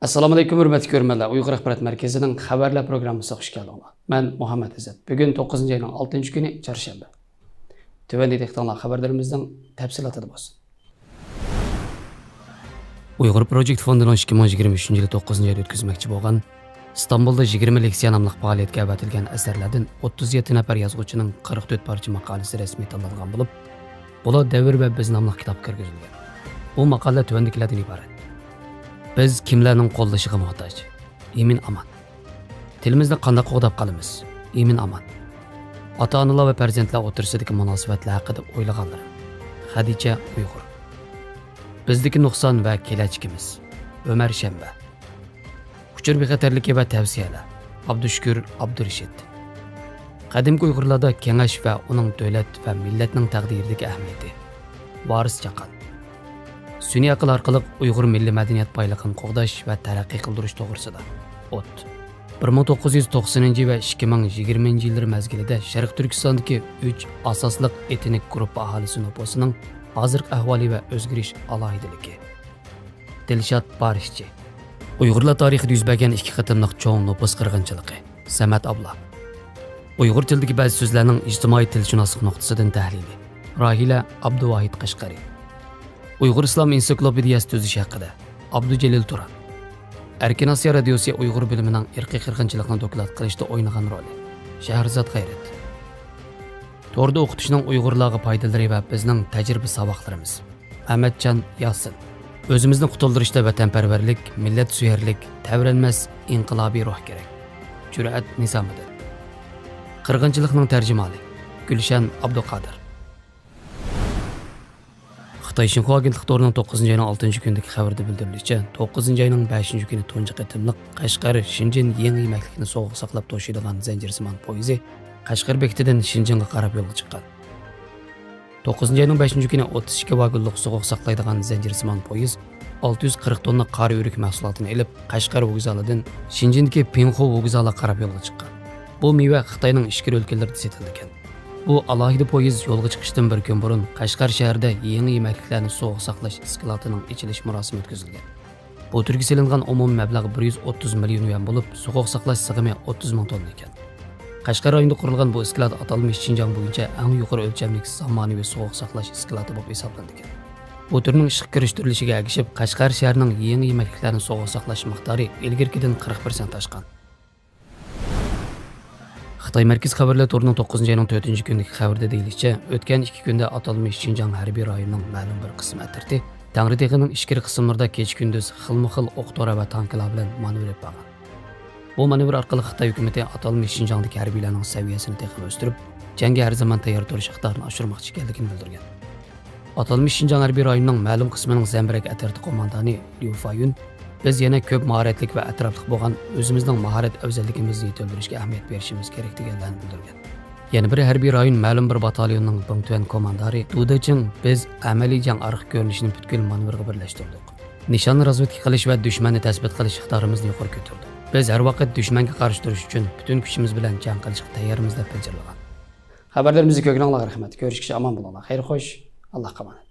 Assalomu alaykum hurmatli ko'rmanlar. Uyg'ur axborot markazining xabarlar programmasiga xush keldinglar. Men Muhammad Izzat. Bugun 9-oyning 6-kuni chorshanba. Tövəndə diqqətinizə xəbərlərimizdən təfsilatı olsun. Uyghur Project Fondu'nun 2023 yılı 9 ayda ötküzməkçi bolğan İstanbulda 20 leksiya namlıq fəaliyyətə əvətilgən əsərlərdən 37 nəfər yazğıçının 44 parça maqalası rəsmi tanınğan olub, bular Devir və Biz namlıq kitab kirgizilgan. Bu maqala tövəndikilərdən ibarət. Biz kimlərning qo'llashiga muhtoj? Emin aman. Tilimizni qanday qo'g'dab qolamiz? Emin aman. Ota-onalar va farzandlar o'rtasidagi munosabatlar haqida o'ylaganlarim. Xadicha Uyg'ur. Bizdagi nuqson va kelajagimiz. Ömer Shanba. Uchur bexatarligi va tavsiyalar. Abdushukur Abdurashid. Qadimgi Uyg'urlarda kengash va uning davlat va millatning taqdiridagi ahamiyati. Varis Chaqan. Sun'iy aql orqali Uyg'ur milliy madaniyat boyligini qo'g'dash va taraqqiy qildirish to'g'risida. O't. 1990 va 2020 yillar mazgilida Sharq Turkistondagi 3 asosliq etnik guruh aholisi nufusining hozirgi ahvoli va o'zgarish alohidaligi. Dilshod Barishchi. Uyg'urlar tarixida yuz bergan 2 qatimliq cho'ng nufus qirg'inchiligi. Samat Abla. Uyg'ur tilidagi ba'zi so'zlarning ijtimoiy tilshunoslik nuqtasidan tahlili. Rahila Abduvohid Qashqari. Uyg'ur Islom ensiklopediyasi tuzish haqida. Abdujalil Turan. Erkin Osiyo radiosi Uyg'ur bilimining irqiy qirg'inchilikni doklad qilishda o'ynagan roli. Shahrzod G'ayrat. To'g'rida o'qitishning Uyg'urlarga foydalari va bizning tajriba saboqlarimiz. Ahmadjon Yosin. O'zimizni qutuldirishda vatanparvarlik, millat suyarlik, tavranmas inqilobiy ruh kerak. Jur'at Nizomiddin. Qirg'inchilikning tarjimali. Gulshan Abduqodir. Xitoy Xinhua agentlik to'rining 9-oyning 6-kunidagi xabarda bildirilishicha, 9-oyning 5-kuni tunji qatimliq Qashqar Shinjin yangi yemaklikni sovuq saqlab to'shiydigan zanjirsimon poyezi Qashqar bekatidan Shinjinga qarab yo'lga chiqqan. 9-oyning 5-kuni 32 vagonliq sovuq saqlaydigan zanjirsimon poyez 640 tonna qora o'rik mahsulotini olib Qashqar vokzalidan Shinjindagi Pinxo vokzaliga qarab yo'lga chiqqan. Bu meva Xitoyning ichki o'lkalarida sotilgan. Bu alohida poyez yo'lga chiqishdan bir kun burun Qashqar shahrida yangi yemakliklarni sovuq saqlash iskilatining ichilish murosimi o'tkazilgan. Bu turga selingan umumiy mablag' 130 million yuan bo'lib, sovuq saqlash sig'imi 30 ming tonna ekan. Qashqar rayonida qurilgan bu iskilat atalmish Xinjiang bo'yicha eng yuqori o'lchamli zamonaviy sovuq saqlash iskilati bo'lib hisoblangan. Bu turning ishga kirishtirilishiga ergishib, Qashqar shahrining yangi yemakliklarni sovuq saqlash miqdori ilgirkidan 40% oshgan. Xitoy Markaz xabarlar to'rining 9-oyning 4-kunidagi xabarda deyilishicha, o'tgan 2 kunda atalmish Xinjiang harbiy rayonining ma'lum bir qismi atirdi. Tangriteg'ining ichkari qismlarida kech-kunduz xilma-xil o'q-dori va tanklar bilan manevr qilgan. Bu manevr orqali Xitoy hukumatı atalmish Xinjiangdagi harbiylarning saviyasini texnik o'stirib, jangga har zaman tayyor turish iqtidorini oshirmoqchi ekanligini bildirgan. Atalmish Xinjiang harbiy rayonining ma'lum qismining Zambirak atirti qo'mondoni Liu Fayun biz yana ko'p mahoratlik va atrofliq bo'lgan o'zimizning mahorat afzalligimizni yetildirishga ahamiyat berishimiz kerak deganlarni bildirgan. Yana bir harbiy rayon ma'lum bir batalyonning Bangtuan komandori Dudaching biz amaliy jang arq ko'rinishini butkul manevrga birlashtirdik. Nishonni razvedka qilish va dushmanni tasbit qilish iqtidorimizni yuqori ko'tardik. Biz har vaqt dushmanga qarshi turish uchun butun kuchimiz bilan jang qilishga tayyormiz deb bildirgan. Xabarlarimizni ko'rganlarga rahmat. Ko'rishguncha omon bo'linglar. Xayr xo'sh. Allohga emanet.